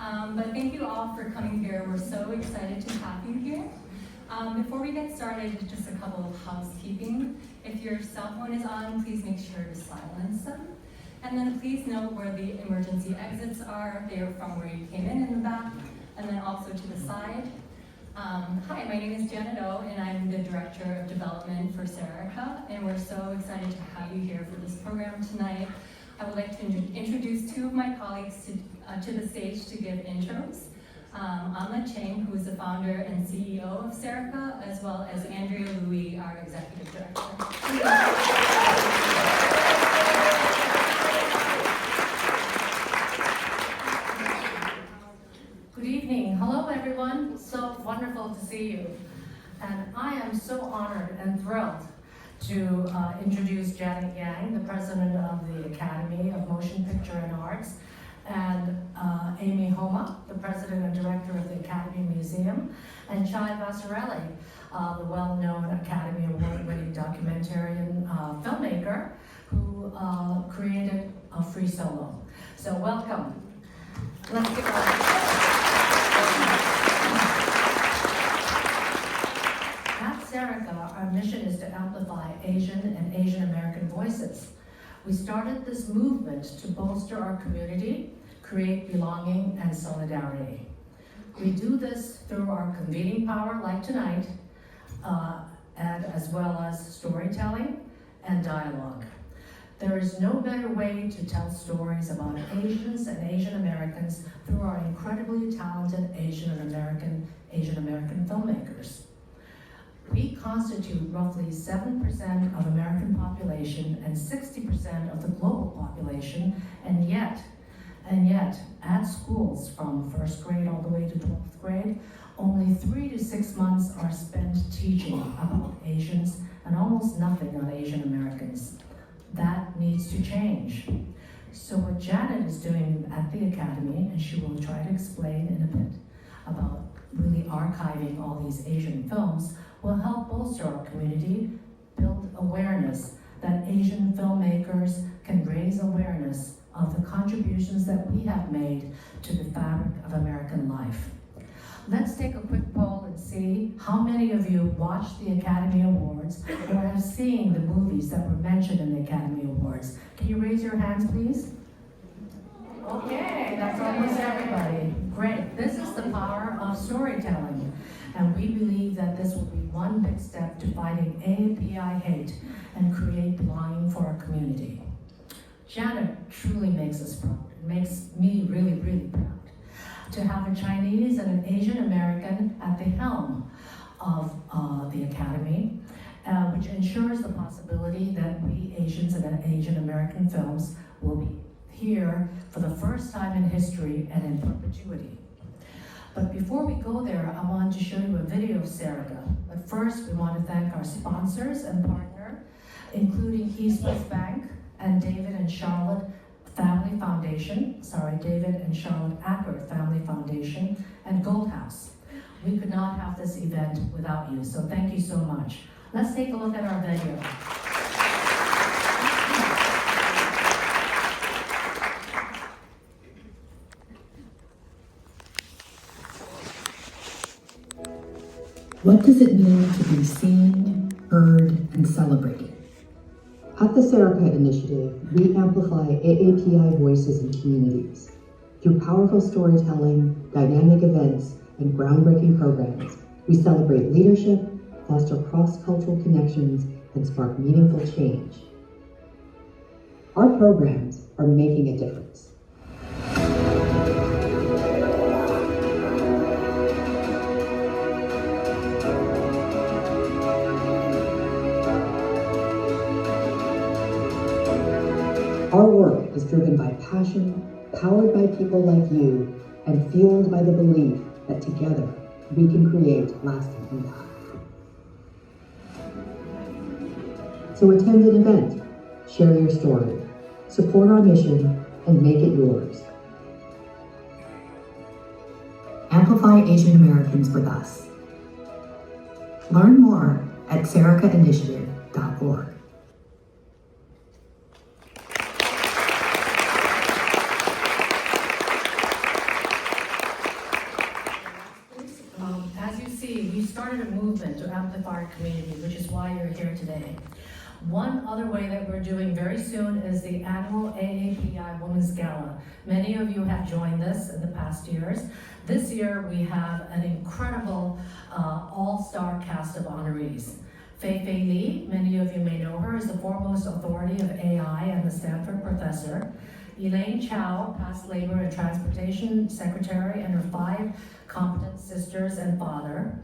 But thank you all for coming here. We're so excited to have you here. Before we get started, just a couple of housekeeping. If your cell phone is on, please make sure to silence them. And then please note where the emergency exits are. They are from where you came in the back, and then also to the side. Hi, my name is Janet O, and I'm the Director of Development for Serica, and we're so excited to have you here for this program tonight. I would like to introduce two of my colleagues to the stage to give intros. Amma Cheng, who is the founder and CEO of Serica, as well as Andrea Louie, our Executive Director. Good evening. Hello, everyone. So wonderful to see you. And I am so honored and thrilled to introduce Janet Yang, the president of the Academy of Motion Picture and Arts, and Amy Homma, the president and director of the Academy Museum, and Chai Vasarhelyi, the well-known Academy Award-winning documentarian filmmaker who created a Free Solo. So welcome. Let's get started. At Serica, our mission is to amplify Asian and Asian American voices. We started this movement to bolster our community, create belonging and solidarity. We do this through our convening power like tonight, and as well as storytelling and dialogue. There is no better way to tell stories about Asians and Asian Americans through our incredibly talented Asian American filmmakers. We constitute roughly 7% of American population and 60% of the global population, and yet, at schools from first grade all the way to 12th grade, only 3 to 6 months are spent teaching about Asians and almost nothing on Asian Americans. That needs to change. So what Janet is doing at the Academy, and she will try to explain in a bit about really archiving all these Asian films, will help bolster our community, build awareness that Asian filmmakers can raise awareness of the contributions that we have made to the fabric of American life. Let's take a quick poll and see how many of you watched the Academy Awards or have seen the movies that were mentioned in the Academy Awards. Can you raise your hands, please? Okay, that's almost everybody. Great. This is the power of storytelling. And we believe that this will be one big step to fighting AAPI hate and create belonging for our community. Janet truly makes us proud. It makes me really, really proud to have a Chinese and an Asian American at the helm of the Academy, which ensures the possibility that we Asians and Asian American films will be here for the first time in history and in perpetuity. But before we go there, I want to show you a video of Serica. But first, we want to thank our sponsors and partner, including East West Bank and David and Charlotte Family Foundation, David and Charlotte Acker Family Foundation, and Gold House. We could not have this event without you, so thank you so much. Let's take a look at our video. What does it mean to be seen, heard, and celebrated? At the Serica Initiative, we amplify AAPI voices in communities. Through powerful storytelling, dynamic events, and groundbreaking programs, we celebrate leadership, foster cross-cultural connections, and spark meaningful change. Our programs are making a difference. Our work is driven by passion, powered by people like you, and fueled by the belief that together we can create lasting impact. So attend an event, share your story, support our mission, and make it yours. Amplify Asian Americans with us. Learn more at sericainitiative.org. with our community, which is why you're here today. One other way that we're doing very soon is the annual AAPI Women's Gala. Many of you have joined this in the past years. This year we have an incredible all-star cast of honorees. Vasarhelyi, many of you may know her, is the foremost authority of AI and the Stanford professor. Elaine Chow, past Labor and Transportation Secretary, and her 5 competent sisters and father.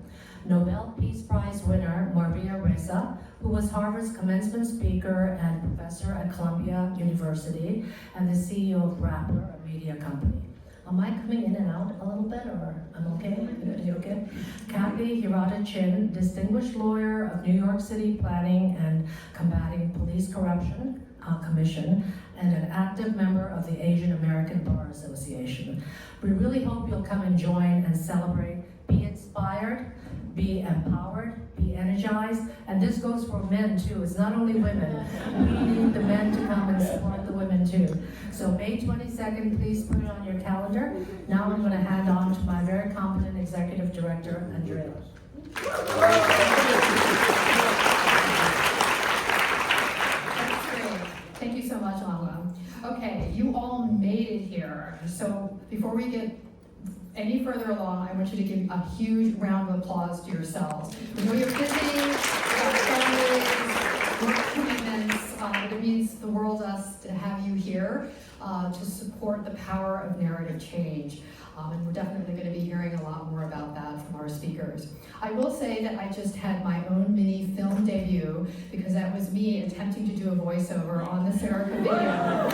Nobel Peace Prize winner Maria Ressa, who was Harvard's commencement speaker and professor at Columbia University, and the CEO of Rappler, a media company. Am I coming in and out a little bit, or I'm okay? You okay? Kathy Hirata Chin, distinguished lawyer of New York City Planning and Combating Police Corruption Commission, and an active member of the Asian American Bar Association. We really hope you'll come and join and celebrate. Be inspired, be empowered, be energized, and this goes for men too. It's not only women. We need the men to come and support the women too. So May 22nd, please put it on your calendar. Now I'm going to hand on to my very competent executive director, Andrea. Thank you so much, Homma. Okay, you all made it here. So before we get any further along, I want you to give a huge round of applause to yourselves. We know you're busy, work commitments. It means the world to us to have you here to support the power of narrative change. And we're definitely going to be hearing a lot more about that from our speakers. I will say that I just had my own mini film debut because that was me attempting to do a voiceover on the Serica video,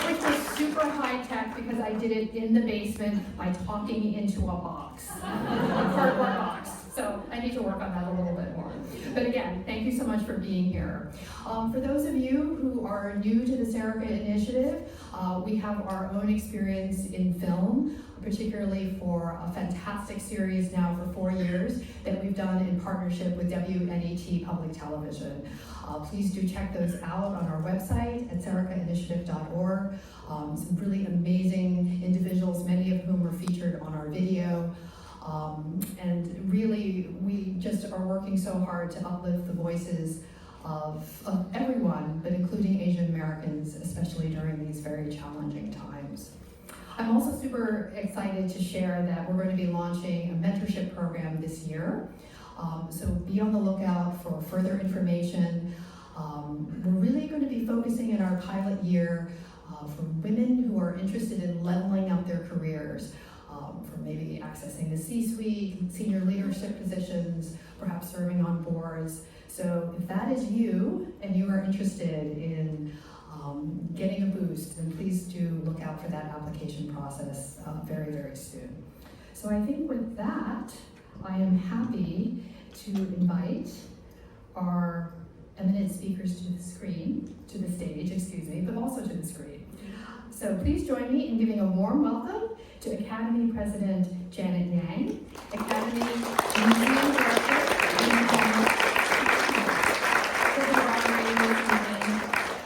which was super high tech because I did it in the basement by talking into a box, a cardboard box. So I need to work on that a little bit more. But again, thank you so much for being here. For those of you who are new to the Serica Initiative, we have our own experience in film, particularly for a fantastic series now for 4 years that we've done in partnership with WNET Public Television. Please do check those out on our website at sericainitiative.org. Some really amazing individuals, many of whom were featured on our video. And really, we just are working so hard to uplift the voices of everyone, but including Asian Americans, especially during these very challenging times. I'm also super excited to share that we're going to be launching a mentorship program this year. So be on the lookout for further information. We're really going to be focusing in our pilot year for women who are interested in leveling up their careers. For maybe accessing the C-suite, senior leadership positions, perhaps serving on boards. So if that is you and you are interested in getting a boost, then please do look out for that application process very, very soon. So I think with that, I am happy to invite our eminent speakers to the stage, but also to the screen. So please join me in giving a warm welcome to Academy President Janet Yang, Academy Museum Director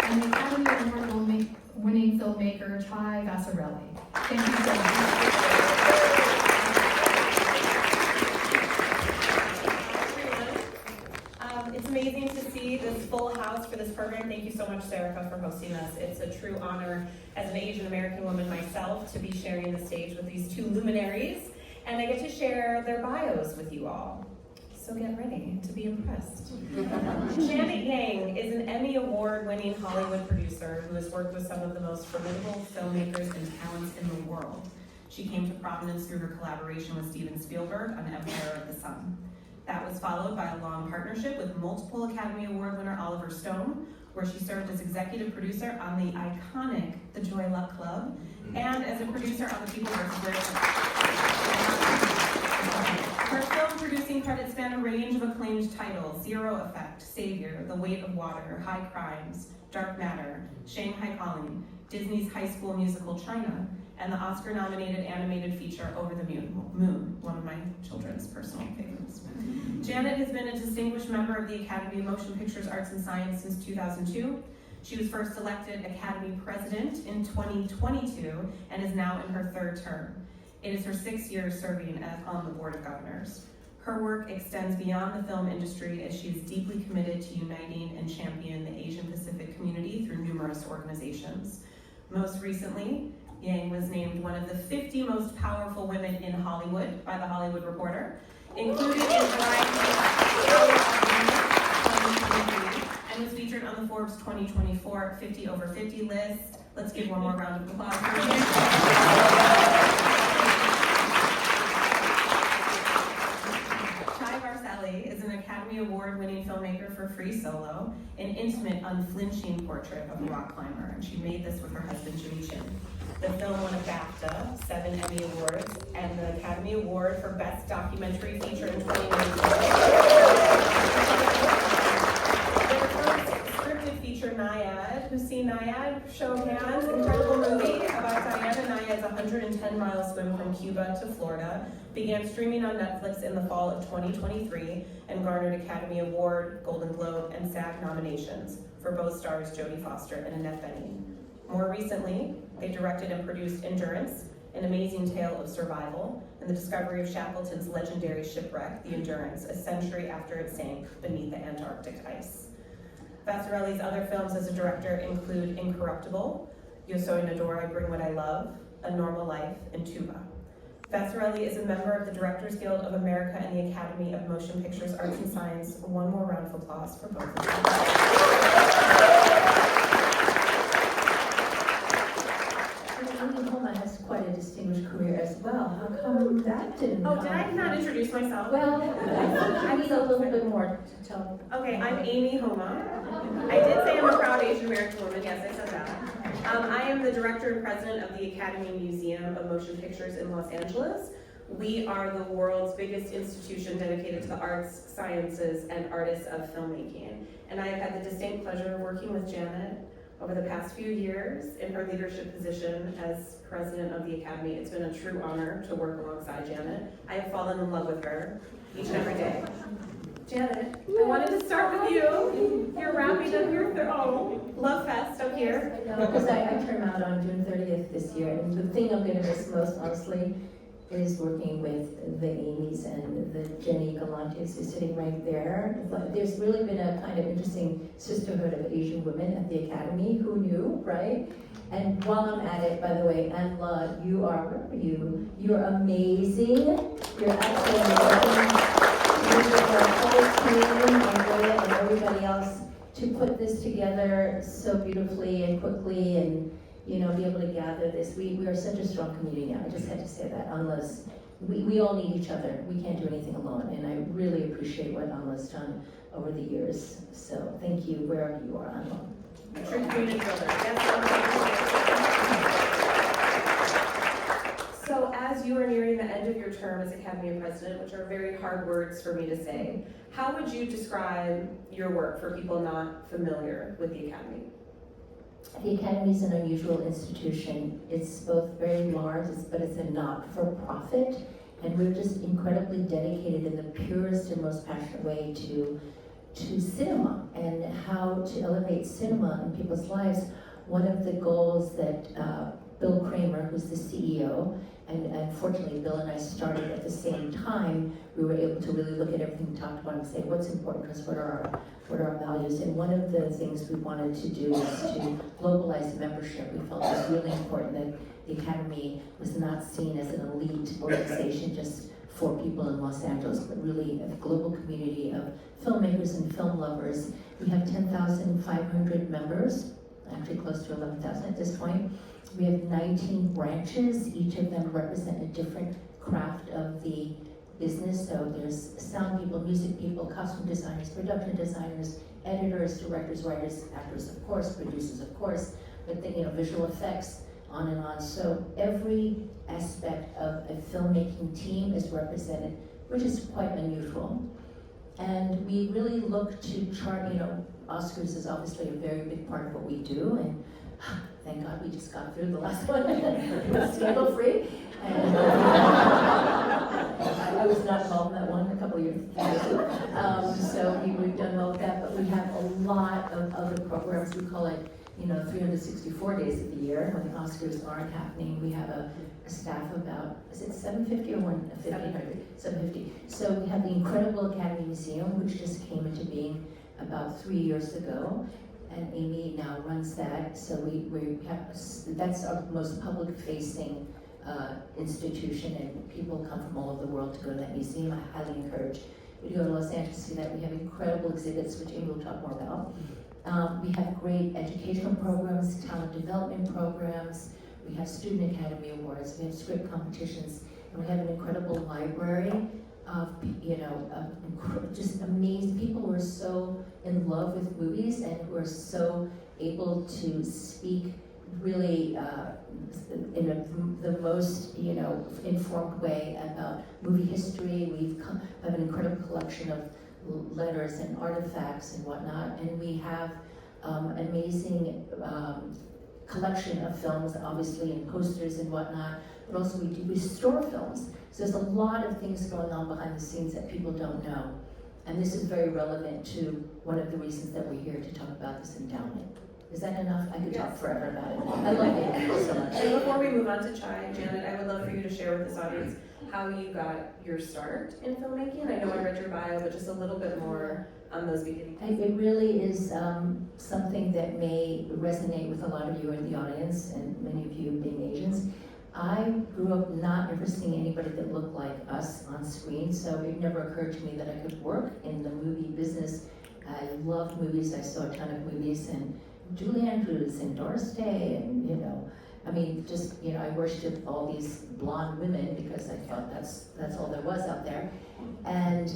and the Academy Award-winning filmmaker Vasarhelyi. Thank you so much. It's amazing to see this full house for this program. Thank you so much, Serica, for hosting us. It's a true honor as an Asian American woman myself to be sharing the stage with these 2 luminaries, and I get to share their bios with you all. So get ready to be impressed. Janet Yang is an Emmy Award-winning Hollywood producer who has worked with some of the most formidable filmmakers and talents in the world. She came to prominence through her collaboration with Steven Spielberg on Empire of the Sun. That was followed by a long partnership with multiple Academy Award winner Oliver Stone, where she served as executive producer on the iconic The Joy Luck Club, and as a producer on The People vs. Griffin. Her film producing credits span a range of acclaimed titles: Zero Effect, Savior, The Weight of Water, High Crimes, Dark Matter, Shanghai Calling, Disney's High School musical China, and the Oscar-nominated animated feature Over the Moon, one of my children's personal favorites. Janet has been a distinguished member of the Academy of Motion Pictures Arts and Science since 2002. She was first elected Academy President in 2022 and is now in her 3rd term. It is her 6th year serving on the Board of Governors. Her work extends beyond the film industry as she is deeply committed to uniting and championing the Asian Pacific community through numerous organizations. Most recently, Yang was named one of the 50 most powerful women in Hollywood by The Hollywood Reporter, included in Variety's 2023, and was featured on the Forbes 2024 50 over 50 list. Let's give one more round of applause for Yang. Vasarhelyi is an Academy Award-winning filmmaker for Free Solo, an intimate, unflinching portrait of a rock climber, and she made this with her husband, Jimmy Chin. The film won a BAFTA, 7 Emmy Awards, and the Academy Award for Best Documentary Feature in 2019. Their first scripted feature, Naiad. Who's seen Naiad? Show of hands. Incredible movie about Diana Naiad's 110-mile swim from Cuba to Florida. Began streaming on Netflix in the fall of 2023 and garnered Academy Award, Golden Globe, and SAG nominations for both stars Jodie Foster and Annette Bening. More recently, they directed and produced Endurance, an amazing tale of survival, and the discovery of Shackleton's legendary shipwreck, the Endurance, a century after it sank beneath the Antarctic ice. Vasarhelyi's other films as a director include Incorruptible, Yo Soy Nador, I Bring What I Love, A Normal Life, and Tuba. Vasarhelyi is a member of the Directors Guild of America and the Academy of Motion Pictures Arts and Science. One more round of applause for both of them. Homma has quite a distinguished career as well. How come that didn't Oh, did I not introduce myself? Well, I need a little bit more to tell. Okay, I'm Amy Homma. I did say I'm a proud Asian American woman. Yes, I said that. I am the director and president of the Academy Museum of Motion Pictures in Los Angeles. We are the world's biggest institution dedicated to the arts, sciences, and artists of filmmaking. And I have had the distinct pleasure of working with Janet over the past few years in her leadership position as president of the Academy. It's been a true honor to work alongside Janet. I have fallen in love with her each and every day. Janet, I wanted to start with you. You're wrapping up your Love Fest up here. Because I turn out on June 30th this year, and the thing I'm going to miss most, honestly, is working with the Amy's and the Jenny Galantes who's sitting right there. There's really been a kind of interesting sisterhood of Asian women at the Academy. Who knew, right? And while I'm at it, by the way, Anla, you are, where are you? You're amazing. You're absolutely amazing. Your whole team, Andrea and everybody else, to put this together so beautifully and quickly and, you know, be able to gather this. We are such a strong community now. I just had to say that. Anla's, we all need each other. We can't do anything alone. And I really appreciate what Anla's done over the years. So thank you wherever you are, Anla. True community builder. So as you are nearing the end of your term as Academy President, which are very hard words for me to say, how would you describe your work for people not familiar with the Academy? The Academy is an unusual institution. It's both very large, but it's a not-for-profit, and we're just incredibly dedicated in the purest and most passionate way to cinema and how to elevate cinema in people's lives. One of the goals that Bill Kramer, who's the CEO, and unfortunately Bill and I started at the same time, we were able to really look at everything we talked about and say what's important to us, what are our values. And one of the things we wanted to do was to globalize membership. We felt it was really important that the Academy was not seen as an elite organization just for people in Los Angeles, but really a global community of filmmakers and film lovers. We have 10,500 members, actually close to 11,000 at this point. We have 19 branches, each of them represent a different craft of the business. So there's sound people, music people, costume designers, production designers, editors, directors, writers, actors, of course, producers, of course, but then, visual effects, on and on. So every aspect of a filmmaking team is represented, which is quite unusual. And we really look to chart, Oscars is obviously a very big part of what we do, and thank God we just got through the last one. It was scandal-free. And I was not involved in that one a couple of years ago. So we've done well with that, but we have a lot of other programs. We call it 364 days of the year. When the Oscars aren't happening, we have a staff of about, is it 750 or 150? 750. So we have the incredible Academy Museum, which just came into being about 3 years ago. And Amy now runs that. So we have, that's our most public-facing institution, and people come from all over the world to go to that museum. I highly encourage you to go to Los Angeles to see that. We have incredible exhibits, which Amy will talk more about. We have great educational programs, talent development programs. We have Student Academy Awards. We have script competitions, and we have an incredible library of, just amazing people who are so in love with movies and who are so able to speak really in the most, informed way about movie history. We have an incredible collection of letters and artifacts and whatnot, and we have an amazing collection of films, obviously, and posters and whatnot, but also we store films. So there's a lot of things going on behind the scenes that people don't know. And this is very relevant to one of the reasons that we're here to talk about this endowment. Is that enough? I could talk forever about it. I love it. Thank you so much. And before we move on to Chai, Janet, I would love for you to share with this audience how you got your start in filmmaking. I know I read your bio, but just a little bit more on those beginnings. It really is something that may resonate with a lot of you in the audience, and many of you being Asians. I grew up not ever seeing anybody that looked like us on screen, so it never occurred to me that I could work in the movie business. I loved movies. I saw a ton of movies, and Julie Andrews and Doris Day, and I worshipped all these blonde women because I thought that's all there was out there. And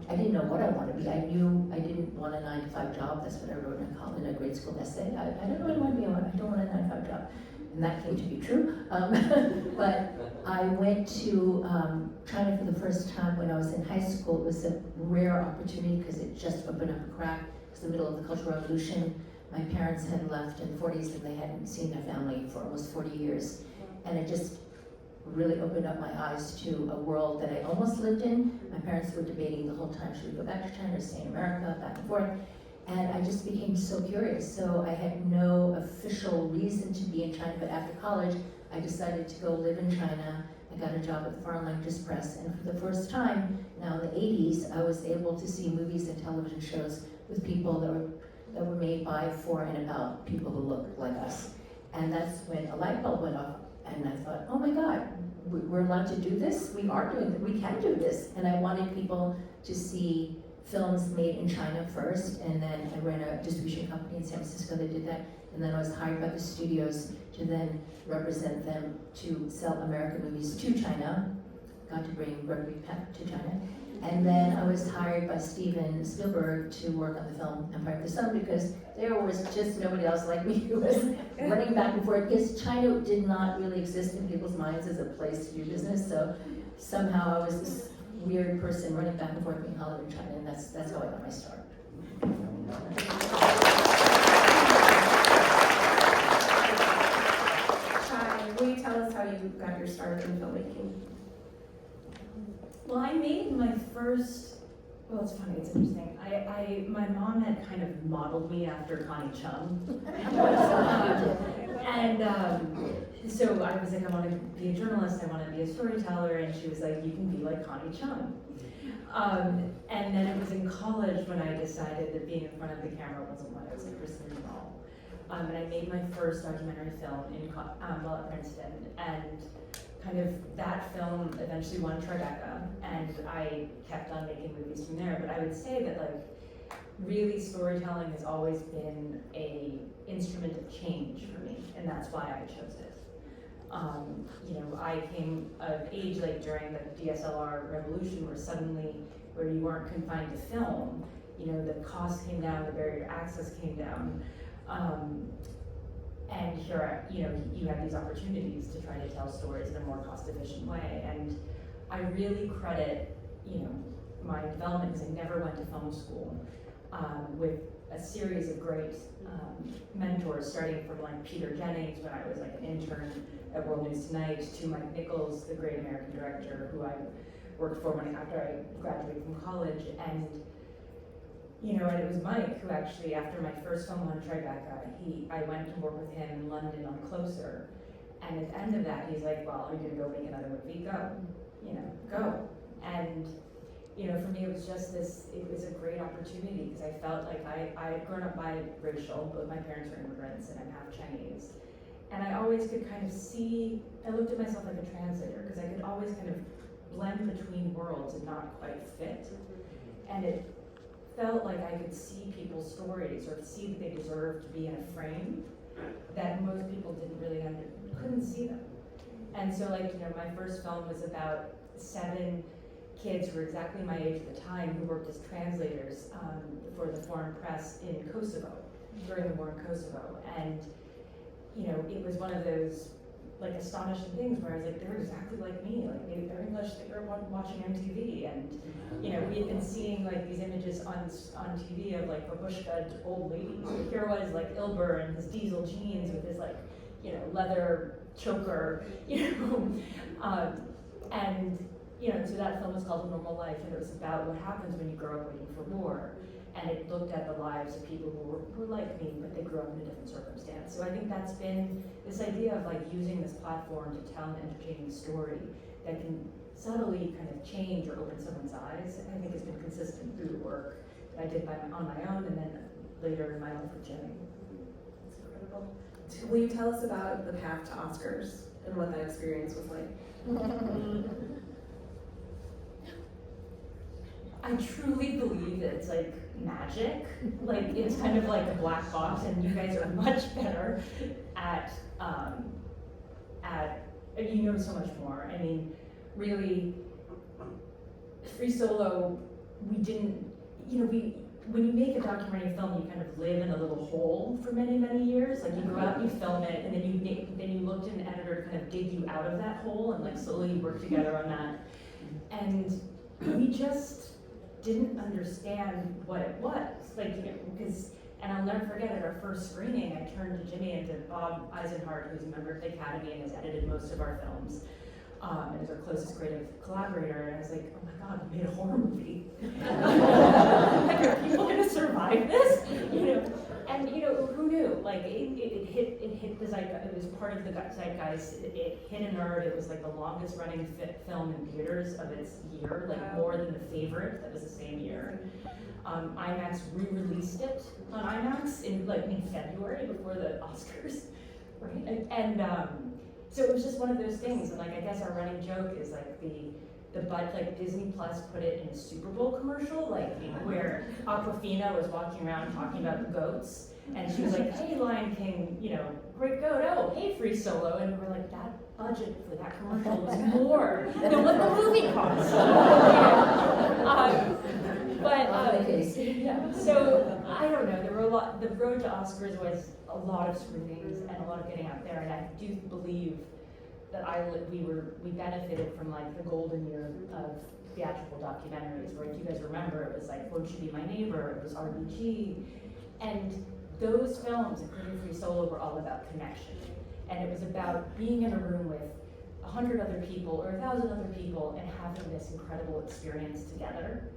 I didn't know what I wanted to be. I knew I didn't want a 9-to-5 job. That's what I wrote in a grade school essay. I don't know what I want to be. I don't want a 9-to-5 job. And that came to be true. But I went to China for the first time when I was in high school. It was a rare opportunity because it just opened up a crack. It was the middle of the Cultural Revolution. My parents had left in the 40s and they hadn't seen their family for almost 40 years. And it just really opened up my eyes to a world that I almost lived in. My parents were debating the whole time, should we go back to China or stay in America, back and forth. And I just became so curious. So I had no official reason to be in China, but after college, I decided to go live in China. I got a job at the Foreign Languages Press, and for the first time, now in the 80s, I was able to see movies and television shows with people that were made by, for, and about people who look like us. And that's when a light bulb went off, and I thought, oh my God, we're allowed to do this? We are doing it, we can do this. And I wanted people to see films made in China first, and then I ran a distribution company in San Francisco that did that, and then I was hired by the studios to then represent them to sell American movies to China. Got to bring Gregory Peck to China. And then I was hired by Steven Spielberg to work on the film Empire of the Sun because there was just nobody else like me who was running back and forth, because China did not really exist in people's minds as a place to do business. So somehow I was this weird person running back and forth between Hollywood and China, and that's how I got my start. Chai, will you tell us how you got your start in filmmaking? Well, I made my first, it's funny, it's interesting. My mom had kind of modeled me after Connie Chung. So I was like, I want to be a journalist, I want to be a storyteller, and she was like, you can be like Connie Chung. And then it was in college when I decided that being in front of the camera wasn't what I was interested in at all. And I made my first documentary film while at Princeton, and kind of that film eventually won Tribeca, and I kept on making movies from there. But I would say that really storytelling has always been a instrument of change for me, and that's why I chose it. I came of age during the DSLR revolution, where you weren't confined to film. The cost came down, the barrier to access came down. And here, you have these opportunities to try to tell stories in a more cost-efficient way. And I really credit, my development, because I never went to film school, with a series of great mentors, starting from Peter Jennings when I was an intern at World News Tonight, to Mike Nichols, the great American director who I worked for after I graduated from college. And you know, and it was Mike who actually, after my first film on Tribeca, I went to work with him in London on Closer. And at the end of that, he's like, well, are you gonna go make another movie? Go, you know, go. And, you know, for me, it was a great opportunity because I felt like I had grown up biracial, both my parents were immigrants and I'm half Chinese. And I always could kind of I looked at myself like a translator because I could always kind of blend between worlds and not quite fit. And it felt like I could see people's stories or see that they deserved to be in a frame that most people couldn't see them. And so, like, you know, my first film was about 7 kids who were exactly my age at the time who worked as translators for the foreign press in Kosovo, during the war in Kosovo. And, you know, it was one of those, like, astonishing things where I was like, they're exactly like me. Like, they're English, they were watching MTV. And, you know, we had been seeing, like, these images on TV of, like, babushka old ladies. But here was, like, Ilber in his diesel jeans with his, like, you know, leather choker, you know. And, you know, so that film was called A Normal Life, and it was about what happens when you grow up waiting for war. And it looked at the lives of people who were like me, but they grew up in a different circumstance. So I think that's been this idea of, like, using this platform to tell an entertaining story that can subtly kind of change or open someone's eyes. I think has been consistent through the work that I did on my own, and then later in my life with Jimmy. That's incredible. Will you tell us about the path to Oscars and what that experience was like? I truly believe that it's like magic. Like, it's kind of like a black box, and you guys are much better at you know so much more. I mean, really, Free Solo, we didn't, you know, when you make a documentary film, you kind of live in a little hole for many, many years. Like, you go out and you film it, and then you look to an editor to kind of dig you out of that hole, and, like, slowly work together on that. And we just didn't understand what it was. Like, you know, because, and I'll never forget, at our first screening, I turned to Jimmy and to Bob Eisenhart, who's a member of the Academy and has edited most of our films, and is our closest creative collaborator, and I was like, oh my God, we made a horror movie. Like, are people gonna survive this? You know, and, you know, who knew? Like, it hit the zeitgeist. It was part of the zeitgeist. It hit a nerve. It was like the longest running film in theaters of its year, like more than The Favorite, that was the same year. IMAX re-released it on IMAX in February before the Oscars, right? And so it was just one of those things. And, like, I guess our running joke is, like, like, Disney Plus put it in a Super Bowl commercial, like, where Awkwafina was walking around talking about the goats, and she was like, hey, Lion King, you know, great goat, oh, hey, Free Solo, and we're like, that budget for that commercial was more than what the movie cost. So, I don't know, there were the road to Oscars was a lot of screenings and a lot of getting out there, and I do believe that we benefited from, like, the golden year of theatrical documentaries, where, if you guys remember, it was like Won't You Be My Neighbor, it was RBG, and those films, including Free Solo, were all about connection. And it was about being in a room with 100 other people or 1,000 other people and having this incredible experience together.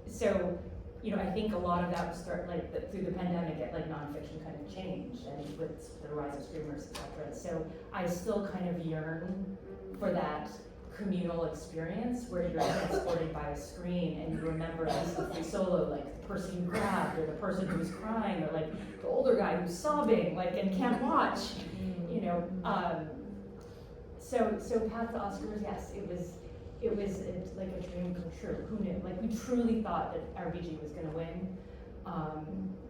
So, you know, I think a lot of that was through the pandemic, like, nonfiction kind of changed, and with the rise of streamers, etc. So I still kind of yearn for that communal experience where you're transported by a screen and you remember Free Solo, like the person you grabbed, or the person who's crying, or, like, the older guy who's sobbing, like, and can't watch, you know. So Path to Oscars, yes, it was like a dream come true. Who knew? Like, we truly thought that RBG was going to win.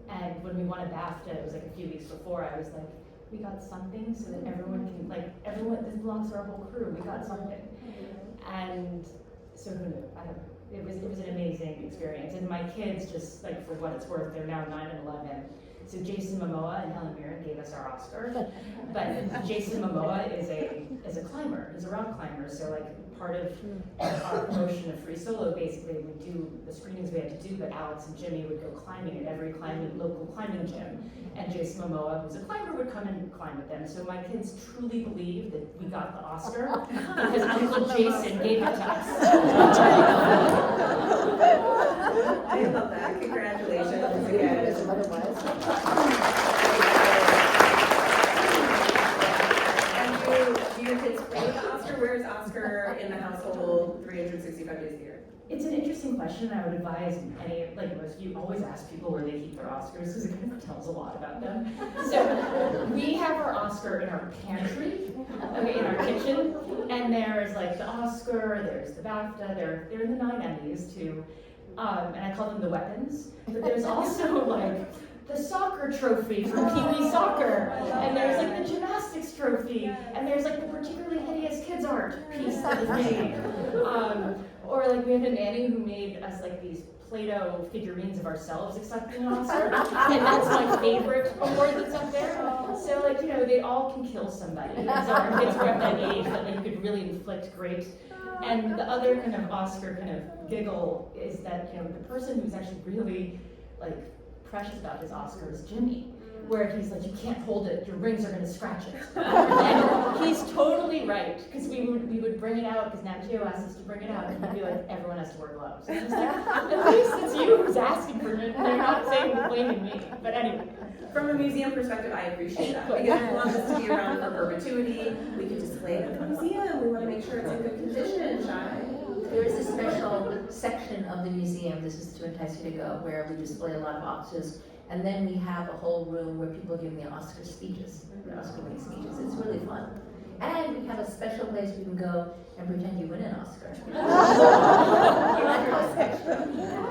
And when we won a BAFTA, it was like a few weeks before, I was like, we got something so that everyone can, like, this belongs to our whole crew. We got something. And so who knew? I don't know. It was an amazing experience. And my kids, just, like, for what it's worth, they're now 9 and 11. So Jason Momoa and Helen Mirren gave us our Oscar. But Jason Momoa is a climber, he's a rock climber. So, like, part of our promotion of Free Solo, basically, we do the screenings we had to do, but Alex and Jimmy would go climbing at every local climbing gym. And Jason Momoa, who's a climber, would come and climb with them. So my kids truly believe that we got the Oscar because Uncle Jason gave it to us. I love that. Congratulations again. And do your kids play the Oscar? Where is Oscar in the household 365 days a year? It's an interesting question. I would advise most you always ask people where they keep their Oscars because it kind of tells a lot about them. So we have our Oscar in our pantry, okay, in our kitchen, and there's like the Oscar, there's the BAFTA, they're in the 9 Emmys too, and I call them the weapons. But there's also like the soccer trophy for Pee-wee soccer, and there's like the gymnastics trophy, and there's like the particularly hideous kids art piece that was made. Or like we had a nanny who made us like these Play-Doh figurines of ourselves accepting an Oscar, and that's my favorite award that's up there. So like, they all can kill somebody. So our kids were at that age that they could really inflict great. And the other kind of Oscar kind of giggle is that, the person who's actually really like precious about his Oscar is Jimmy. Where he's like, you can't hold it, your rings are gonna scratch it. And he's totally right, because we would bring it out, because Nat Geo asked us to bring it out, and he'd be like, everyone has to wear gloves. And it's like, at least it's you who's asking for it, and they're not blaming me. But anyway. From a museum perspective, I appreciate that, because we want this to be around for perpetuity. We can display it at the museum, we want to make sure it's in good condition, Shai. There is a special section of the museum, this is to entice you to go, where we display a lot of Oscars. And then we have a whole room where people give the Oscar speeches, the Oscar-winning speeches. It's really fun. And we have a special place we can go and pretend you win an Oscar.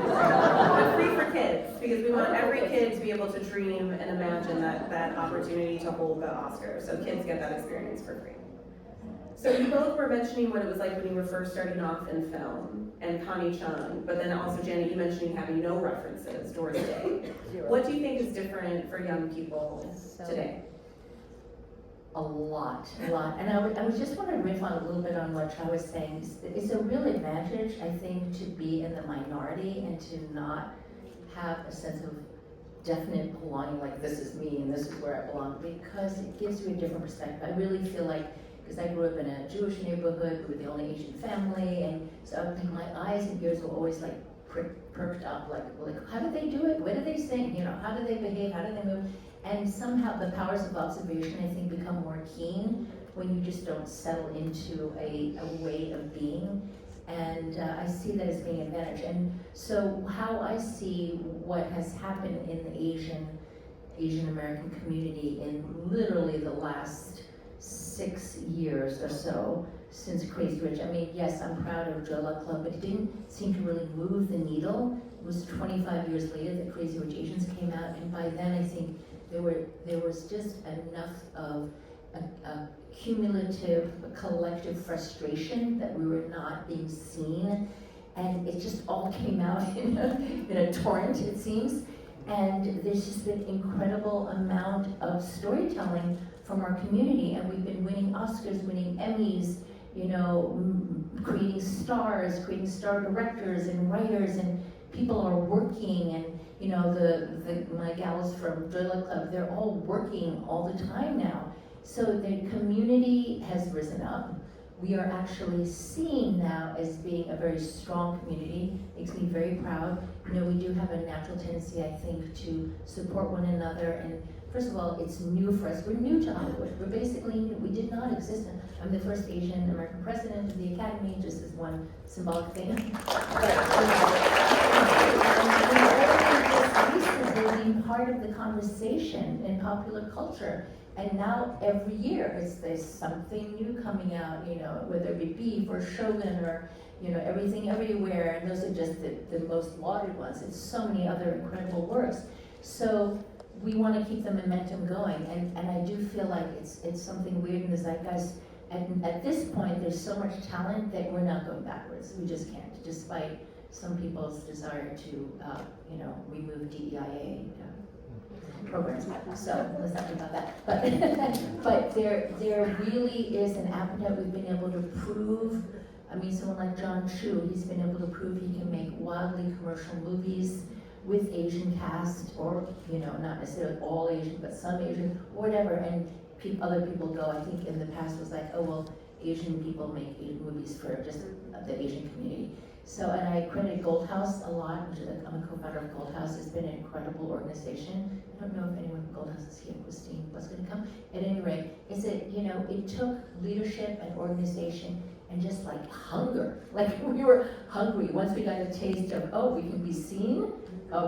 But free for kids, because we want every kid to be able to dream and imagine that opportunity to hold the Oscar. So kids get that experience for free. So you both were mentioning what it was like when you were first starting off in film, and Connie Chung, but then also Janet, you mentioning having no references, Doris Day. What do you think is different for young people today? A lot. And I was just want to riff on a little bit on what Shai was saying. It's a real advantage, I think, to be in the minority and to not have a sense of definite belonging, like this is me and this is where I belong, because it gives you a different perspective. I really feel like, because I grew up in a Jewish neighborhood, we were the only Asian family, and so my eyes and ears were always like perked up, like how do they do it? What do they sing? How do they behave? How do they move? And somehow the powers of observation, I think, become more keen when you just don't settle into a way of being. And I see that as being an advantage. And so how I see what has happened in the Asian American community in literally the last 6 years or so since Crazy Rich. I mean, yes, I'm proud of Joy Luck Club, but it didn't seem to really move the needle. It was 25 years later that Crazy Rich Asians came out, and by then I think there was just enough of a cumulative, collective frustration that we were not being seen, and it just all came out in a torrent, it seems. And there's just been incredible amount of storytelling from our community, and we've been winning Oscars, winning Emmys, creating stars, creating star directors and writers, and people are working, and my gals from Joy Luck Club, they're all working all the time now. So the community has risen up. We are actually seen now as being a very strong community. Makes me very proud. We do have a natural tendency, I think, to support one another. And first of all, it's new for us. We're new to Hollywood. We're basically new. We did not exist. I'm the first Asian American president of the Academy, just as one symbolic thing. But being part of the conversation in popular culture. And now every year there's something new coming out, whether it be Beef or Shogun or, Everything Everywhere, and those are just the most lauded ones. It's so many other incredible works. So we want to keep the momentum going, and I do feel like it's something weird in the zeitgeist. At this point, there's so much talent that we're not going backwards. We just can't, despite some people's desire to, remove DEIA programs. So let's not talk about that. But there really is an appetite. We've been able to prove I mean, someone like John Chu, he's been able to prove he can make wildly commercial movies with Asian cast, or, you know, not necessarily all Asian, but some Asian, whatever, and other people go, I think in the past was like, oh, well, Asian people make Asian movies for just the Asian community. So, and I credit Gold House a lot, which is, I'm a co-founder of Gold House. It's been an incredible organization. I don't know if anyone from Gold House is here. Christine was going to come. At any rate, it's a, you know, it took leadership and organization and just like hunger. Like we were hungry once we got a taste of, oh, we can be seen.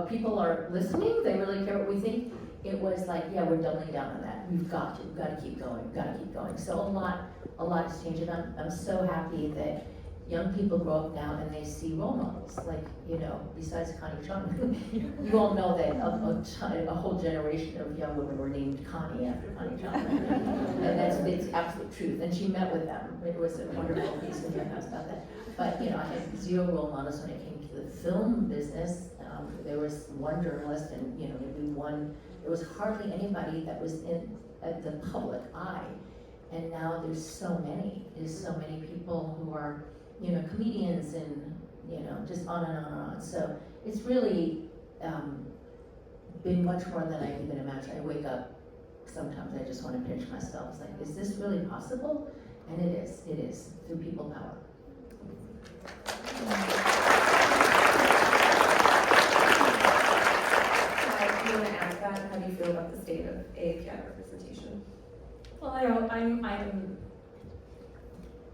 People are listening. They really care what we think. It was like, yeah, we're doubling down on that. We've got to keep going. We've got to keep going. So a lot has changed, and I'm so happy that young people grow up now and they see role models, like, you know, besides Connie Chung. You all know that a whole generation of young women were named Connie after Connie Chung. And it's absolute truth. And she met with them. It was a wonderful piece in your house about that. But, you know, I had zero role models when it came to the film business. There was one journalist, and, you know, maybe one, there was hardly anybody that was in the public eye. And now there's so many people who are, you know, comedians and, you know, just on and on and on. So it's really been much more than I even imagined. I wake up, sometimes I just want to pinch myself. It's like, is this really possible? And it is, through people power. Do you want to add that? How do you feel about the state of AAPI representation? Well,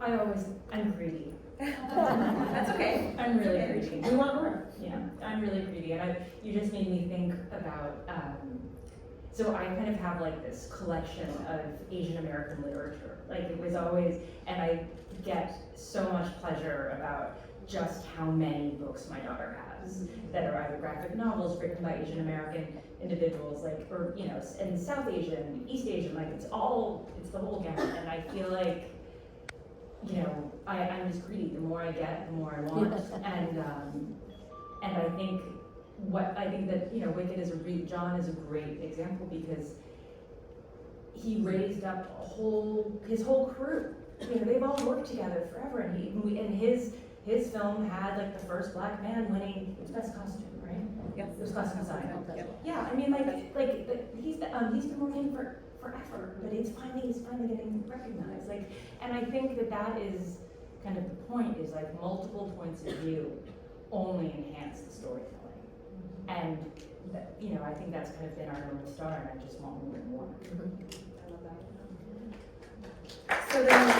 I'm greedy. That's okay. I'm really greedy. We want more. Yeah, I'm really greedy, and you just made me think about, so I kind of have like this collection of Asian American literature. Like it was always, and I get so much pleasure about just how many books my daughter has that are either graphic novels written by Asian American individuals, like, or, you know, and South Asian, East Asian, like it's the whole gamut, and I feel like, you know, I'm just greedy. The more I get, the more I want, and I think that, you know, Wicked is John is a great example because he raised up his whole crew. You know, they've all worked together forever, and his film had like the first black man winning best costume, right? Yeah. It was costume design. Yeah. Yeah, I mean, he's been working forever, but he's finally getting recognized. Like, and I think that is kind of the point, is like multiple points of view only enhance the storytelling. And you know, I think that's kind of been our North Star, and I just want more and more. I love that. So then,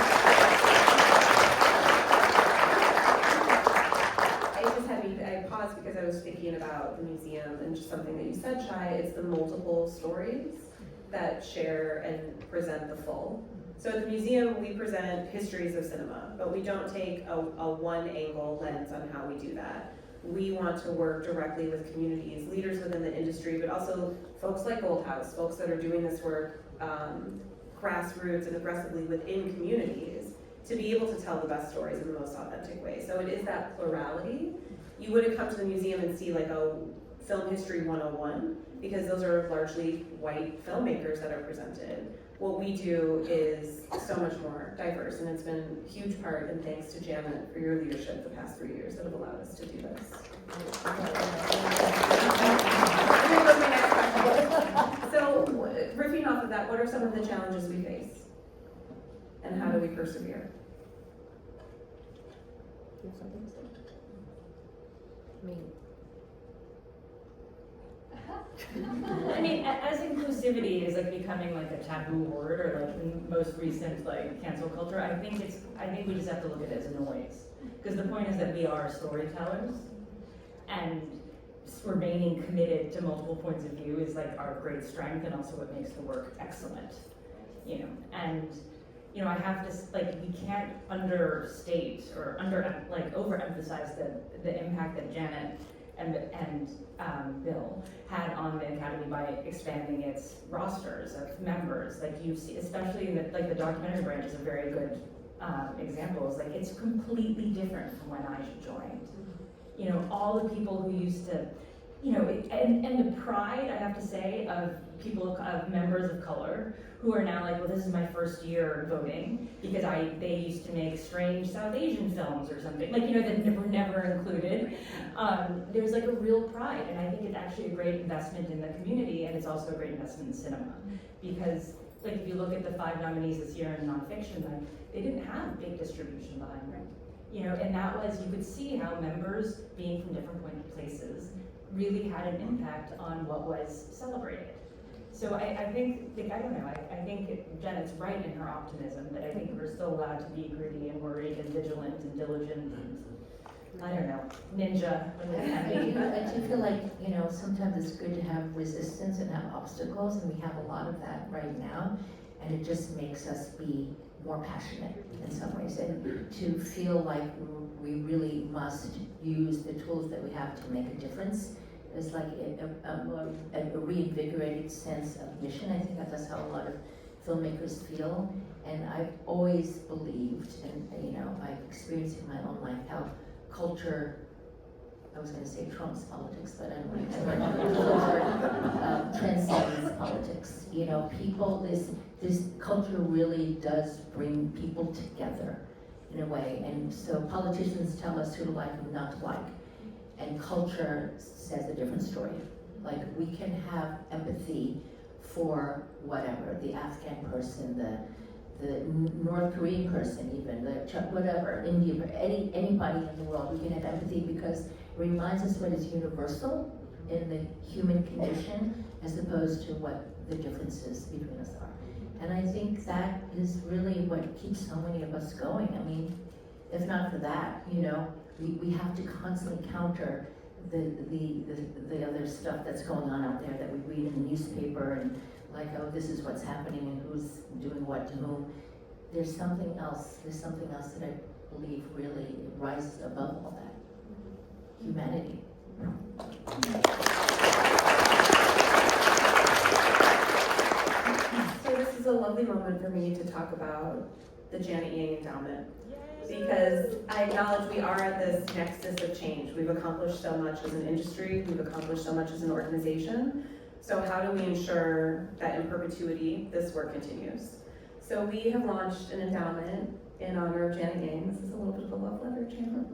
I paused because I was thinking about the museum and just something that you said, Shai. It's the multiple stories that share and present the full. So at the museum, we present histories of cinema, but we don't take a one-angle lens on how we do that. We want to work directly with communities, leaders within the industry, but also folks like Gold House, folks that are doing this work grassroots and aggressively within communities, to be able to tell the best stories in the most authentic way. So it is that plurality. You wouldn't come to the museum and see like a film history 101, because those are largely white filmmakers that are presented. What we do is so much more diverse, and it's been a huge part, and thanks to Janet for your leadership the past 3 years that have allowed us to do this. So, riffing off of that, what are some of the challenges we face? And how do we persevere? Do you have something to say? I mean, as inclusivity is like becoming like a taboo word, or like in most recent like cancel culture, I think we just have to look at it as a noise. Because the point is that we are storytellers, and remaining committed to multiple points of view is like our great strength, and also what makes the work excellent. You know, and you know, I have to, like, we can't understate or overemphasize the impact that Janet and Bill had on the Academy by expanding its rosters of members. Like you see, especially in the documentary branch is a very good example. It's like, it's completely different from when I joined. You know, all the people who used to you know, and the pride, I have to say, of people, of members of color who are now like, well, this is my first year voting because they used to make strange South Asian films or something, like, you know, that were never included. There's like a real pride, and I think it's actually a great investment in the community, and it's also a great investment in cinema. Because, like, if you look at the 5 nominees this year in nonfiction, like, they didn't have big distribution behind them. You know, and that was, you could see how members being from different places really had an impact on what was celebrated. So I think, like, I don't know, I think Janet's right in her optimism, but I think we're still allowed to be gritty and worried and vigilant and diligent and, I don't know, ninja. I do feel like, you know, sometimes it's good to have resistance and have obstacles, and we have a lot of that right now, and it just makes us be more passionate in some ways, and to feel like we really must use the tools that we have to make a difference. It's like a reinvigorated sense of mission. I think that's how a lot of filmmakers feel, and I've always believed, and you know, I've experienced in my own life how culture, I was going to say trumps politics, but I don't like to, culture transcends politics. You know, people, this culture really does bring people together in a way, and so politicians tell us who to like and who not to like, and culture says a different story. Like, we can have empathy for whatever, the Afghan person, the North Korean person, even the whatever, India, anybody in the world, we can have empathy because it reminds us what is universal in the human condition as opposed to what the differences between us are. And I think that is really what keeps so many of us going. I mean, if not for that, you know, we have to constantly counter the other stuff that's going on out there that we read in the newspaper and like, oh, this is what's happening and who's doing what to whom. There's something else that I believe really rises above all that. Humanity. So this is a lovely moment for me to talk about the Janet Yang Endowment, because I acknowledge we are at this nexus of change. We've accomplished so much as an industry, we've accomplished so much as an organization. So how do we ensure that in perpetuity this work continues? So we have launched an endowment in honor of Janet Yang. This is a little bit of a love letter, Janet.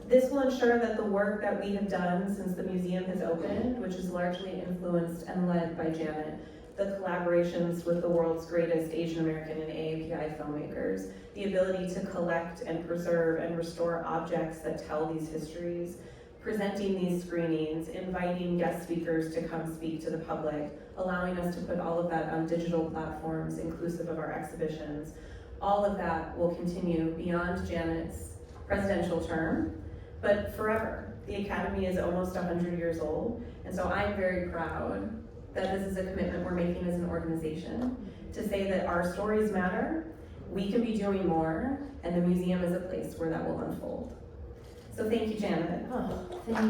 This will ensure that the work that we have done since the museum has opened, which is largely influenced and led by Janet, the collaborations with the world's greatest Asian American and AAPI filmmakers, the ability to collect and preserve and restore objects that tell these histories, presenting these screenings, inviting guest speakers to come speak to the public, allowing us to put all of that on digital platforms inclusive of our exhibitions. All of that will continue beyond Janet's presidential term, but forever. The Academy is almost 100 years old, and so I'm very proud that this is a commitment we're making as an organization to say that our stories matter, we can be doing more, and the museum is a place where that will unfold. So thank you, Janet. Oh, thank you.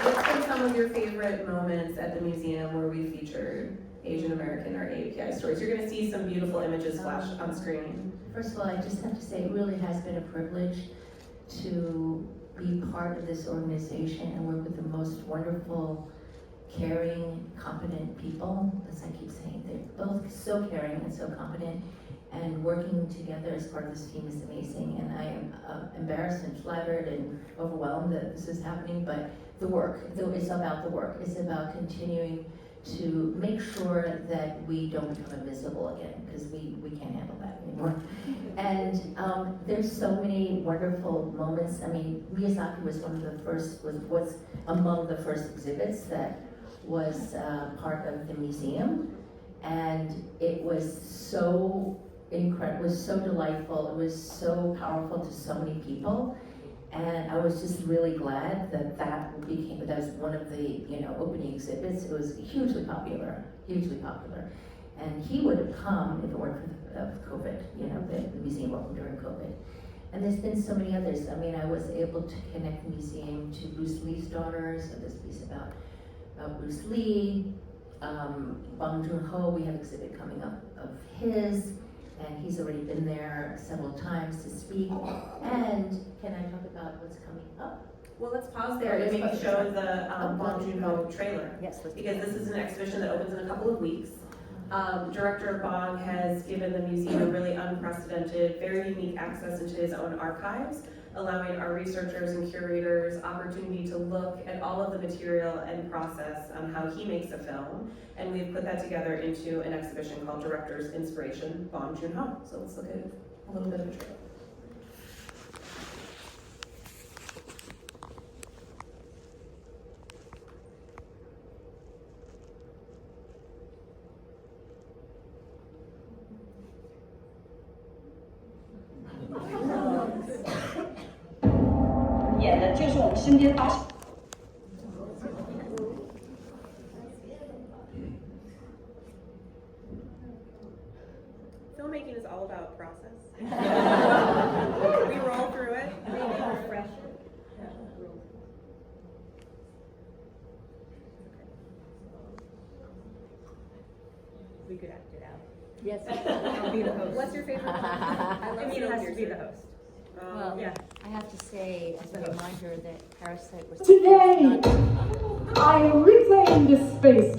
What's been some of your favorite moments at the museum where we featured Asian American or AAPI stories? You're going to see some beautiful images flash on screen. First of all, I just have to say it really has been a privilege to be part of this organization and work with the most wonderful, caring, competent people. As I keep saying, they're both so caring and so competent, and working together as part of this team is amazing. And I am embarrassed and flattered and overwhelmed that this is happening, but the work, it's about the work. It's about continuing to make sure that we don't become invisible again, because we can't handle that anymore. And there's so many wonderful moments. I mean, Miyazaki was was among the first exhibits that was part of the museum, and it was so incredible, it was so delightful, it was so powerful to so many people. And I was just really glad that that was one of the, opening exhibits. It was hugely popular. And he would have come if it weren't for COVID, the museum opened during COVID. And there's been so many others. I mean, I was able to connect the museum to Bruce Lee's daughter, so this piece about Bruce Lee, Bong Joon-ho, we have an exhibit coming up of his. and he's already been there several times to speak. And can I talk about what's coming up? Well, let's pause there and maybe show the Bong Joon-ho trailer. Yes, let's Because this is an exhibition that opens in a couple of weeks. Director Bong has given the museum a really unprecedented, very unique access into his own archives, allowing our researchers and curators opportunity to look at all of the material and process on how he makes a film. And we've put that together into an exhibition called Director's Inspiration, Bong Joon-ho. So let's look at a little bit of a trailer. Filmmaking is all about process. We roll through it. Refresh it. We could act it out. Yes, I'll be the host. What's your favorite? I mean, it has to be the host. Well, Yeah, I have to say, as a reminder, that Parasite was... Today, I am reclaiming this space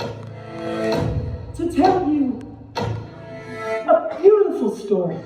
to tell you a beautiful story.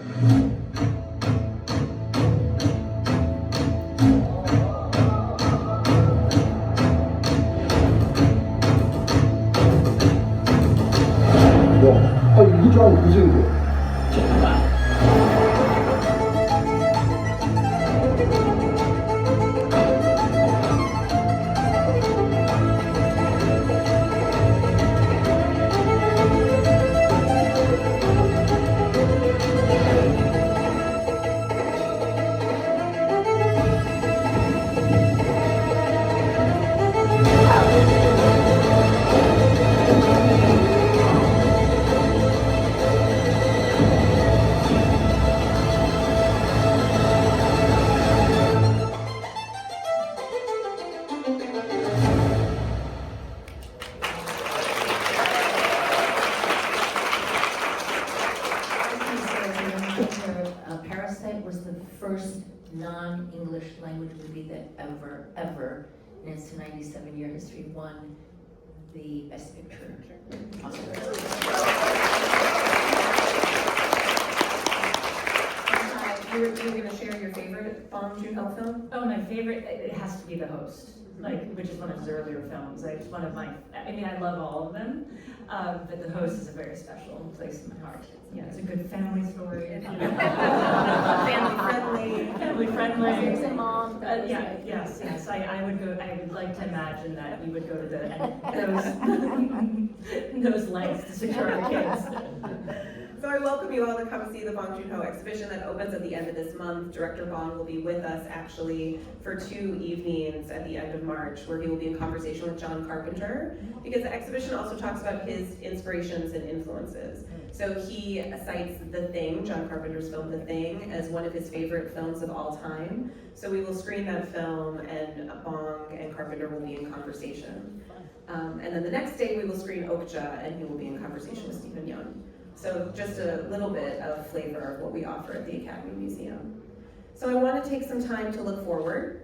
Parasite was the first non-English language movie that ever, in its 97-year history, won the Best Picture Oscar. You were going to share your favorite Bong Joon-ho film? Oh, my favorite, it has to be The Host, which is one of his earlier films. It's one of my, I love all of them, but The Host is a very special place in my heart. Yeah, it's a good family story. Family friendly. As a mom. Yes. I would like to imagine that you would go to those lengths to secure the kids. So I welcome you all to come see the Bong Joon-ho exhibition that opens at the end of this month. Director Bong will be with us actually for 2 evenings at the end of March, where he will be in conversation with John Carpenter, because the exhibition also talks about his inspirations and influences. So he cites The Thing, John Carpenter's film The Thing, as one of his favorite films of all time. So we will screen that film, and Bong and Carpenter will be in conversation. And then the next day we will screen Okja, and he will be in conversation with Stephen Young. So just a little bit of flavor of what we offer at the Academy Museum. So I want to take some time to look forward.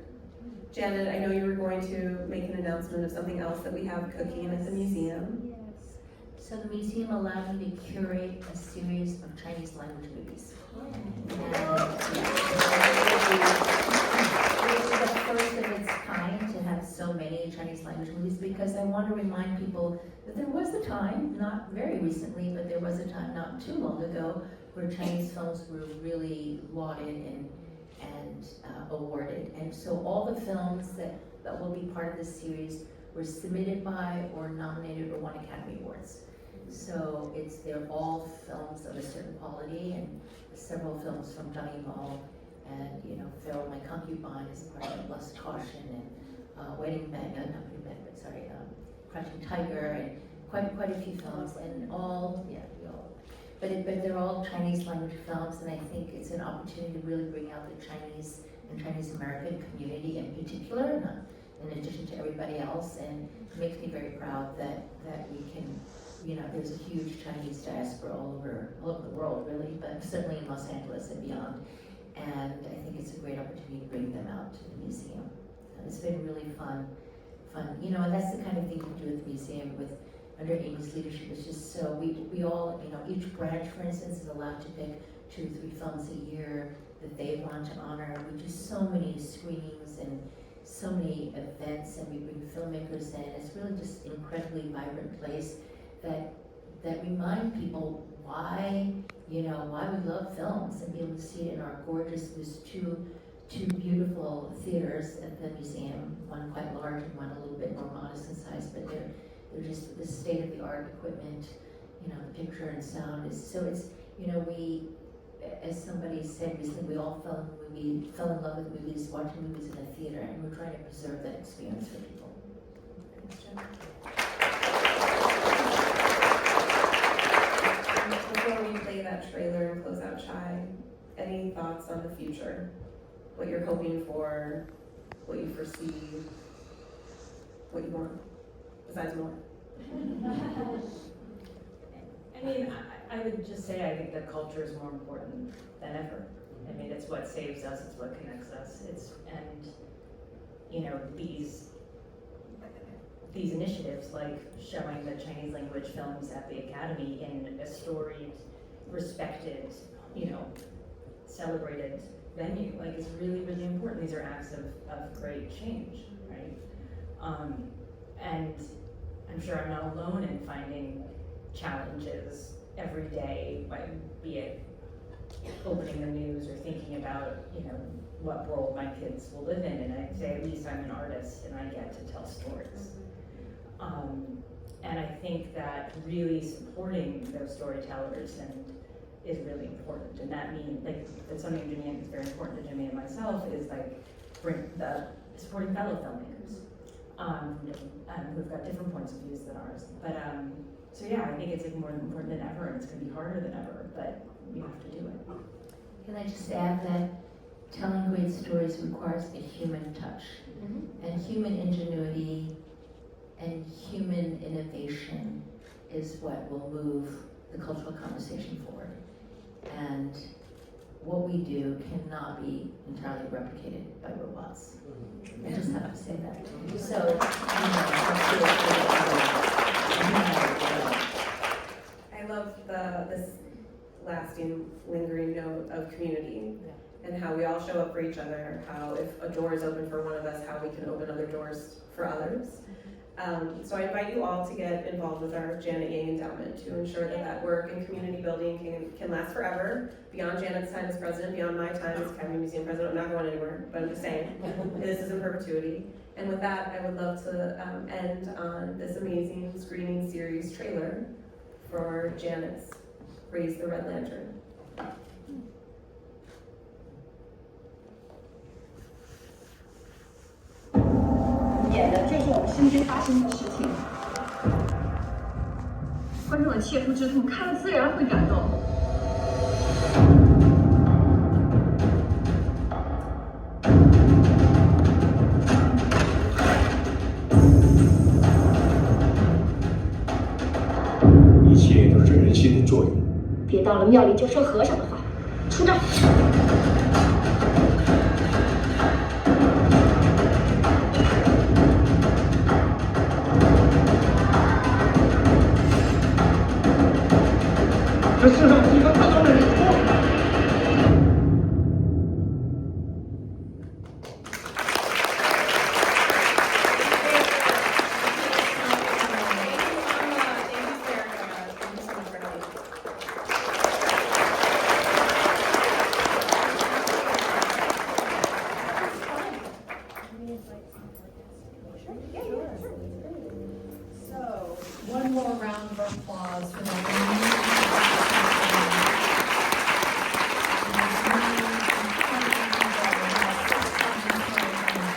Janet, I know you were going to make an announcement of something else that we have cooking at the museum. Yes. So the museum allowed me to curate a series of Chinese language movies. It is the first of its kind to have so many Chinese language movies, because I want to remind people that there was a time, not very recently, but there was a time not too long ago, where Chinese films were really lauded and awarded. And so all the films that will be part of this series were submitted by or nominated or won Academy Awards. So they're all films of a certain quality, and several films from Johnny Mall, and Pharaoh My Concubine is part of Lust Caution, and Wedding Band, Crouching Tiger, and quite a few films, and but they're all Chinese language films, and I think it's an opportunity to really bring out the Chinese and Chinese American community in particular, not in addition to everybody else, and it makes me very proud that we can, there's a huge Chinese diaspora all over the world really, but certainly in Los Angeles and beyond. And I think it's a great opportunity to bring them out to the museum. It's been really fun, and that's the kind of thing we do at the museum under Amy's leadership. It's just so, we all, each branch, for instance, is allowed to pick 2 or 3 films a year that they want to honor. We do so many screenings and so many events, and we bring filmmakers in. It's really just an incredibly vibrant place that remind people why we love films, and be able to see it in our gorgeous, there's two beautiful theaters at the museum, one quite large and one a little bit more modest in size, but they're just the state-of-the-art equipment, the picture and sound is, so it's, we, as somebody said recently, we all fell in love with movies, watching movies in a theater, and we're trying to preserve that experience for people. Thanks, Jen. Before we play that trailer and close out Chai, any thoughts on the future? What you're hoping for, what you foresee, what you want, besides more? I mean, I would just say I think that culture is more important than ever. I mean, it's what saves us, it's what connects us. These initiatives, like showing the Chinese language films at the Academy in a storied, respected, celebrated venue, is really, really important. These are acts of great change, right? And I'm sure I'm not alone in finding challenges every day, be it opening the news or thinking about, what world my kids will live in. And I'd say at least I'm an artist and I get to tell stories. And I think that really supporting those storytellers is really important. And that means, that's something Jimmy is very important to Jimmy and myself, is supporting fellow filmmakers who've got different points of views than ours. But so yeah, I think it's more important than ever, and it's going to be harder than ever, but we have to do it. Can I just add that telling great stories requires a human touch, and human ingenuity and human innovation is what will move the cultural conversation forward. And what we do cannot be entirely replicated by robots. I just have to say that. So, I love this lasting, lingering note of community, and how we all show up for each other, how if a door is open for one of us, how we can open other doors for others. So I invite you all to get involved with our Janet Yang Endowment to ensure that work and community building can last forever, beyond Janet's time as president, beyond my time as Academy Museum president. I'm not going anywhere, but I'm just saying, this is in perpetuity. And with that, I would love to end on this amazing screening series trailer for Janet's Raise the Red Lantern. 演的就是我们身边发生的事情，观众的切肤之痛看了自然会感动。一切都是人心的作用。别到了庙里就说和尚的话，出战！ 这世上是一个看到的人多。So, one more round of applause for that.